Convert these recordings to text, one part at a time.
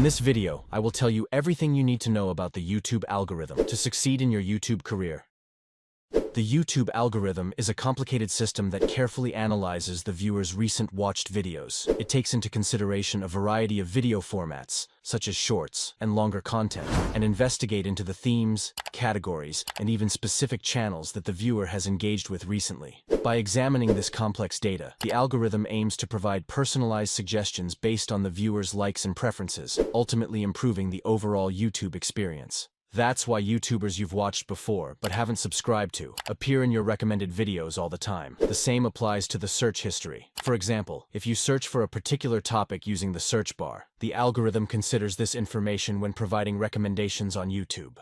In this video, I will tell you everything you need to know about the YouTube algorithm to succeed in your YouTube career. The YouTube algorithm is a complicated system that carefully analyzes the viewer's recent watched videos. It takes into consideration a variety of video formats, such as shorts and longer content, and investigate into the themes, categories, and even specific channels that the viewer has engaged with recently. By examining this complex data, the algorithm aims to provide personalized suggestions based on the viewer's likes and preferences, ultimately improving the overall YouTube experience. That's why YouTubers you've watched before but haven't subscribed to appear in your recommended videos all the time. The same applies to the search history. For example, if you search for a particular topic using the search bar, the algorithm considers this information when providing recommendations on YouTube.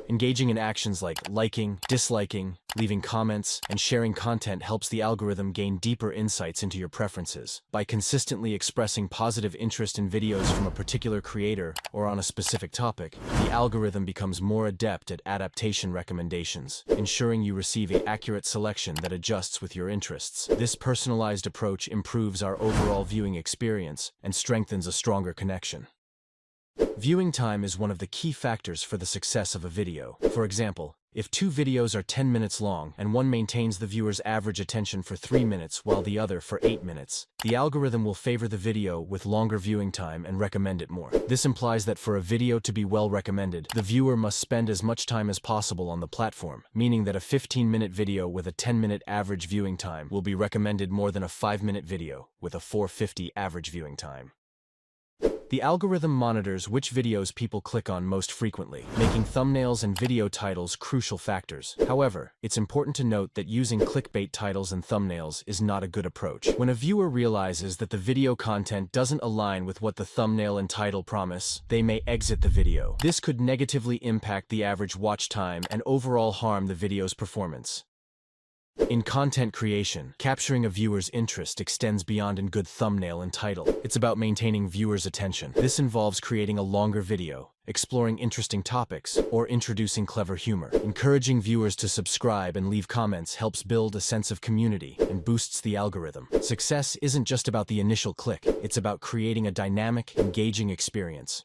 Engaging in actions like liking, disliking, leaving comments, and sharing content helps the algorithm gain deeper insights into your preferences. By consistently expressing positive interest in videos from a particular creator or on a specific topic, the algorithm becomes more adept at adaptation recommendations, ensuring you receive an accurate selection that adjusts with your interests. This personalized approach improves our overall viewing experience and strengthens a stronger connection. Viewing time is one of the key factors for the success of a video. For example, if two videos are 10 minutes long and one maintains the viewer's average attention for 3 minutes while the other for 8 minutes, the algorithm will favor the video with longer viewing time and recommend it more. This implies that for a video to be well recommended, the viewer must spend as much time as possible on the platform, meaning that a 15-minute video with a 10-minute average viewing time will be recommended more than a 5-minute video with a 4:50 average viewing time. The algorithm monitors which videos people click on most frequently, making thumbnails and video titles crucial factors. However, it's important to note that using clickbait titles and thumbnails is not a good approach. When a viewer realizes that the video content doesn't align with what the thumbnail and title promise, they may exit the video. This could negatively impact the average watch time and overall harm the video's performance. In content creation, capturing a viewer's interest extends beyond a good thumbnail and title. It's about maintaining viewers' attention. This involves creating a longer video, exploring interesting topics, or introducing clever humor. Encouraging viewers to subscribe and leave comments helps build a sense of community and boosts the algorithm. Success isn't just about the initial click, it's about creating a dynamic, engaging experience.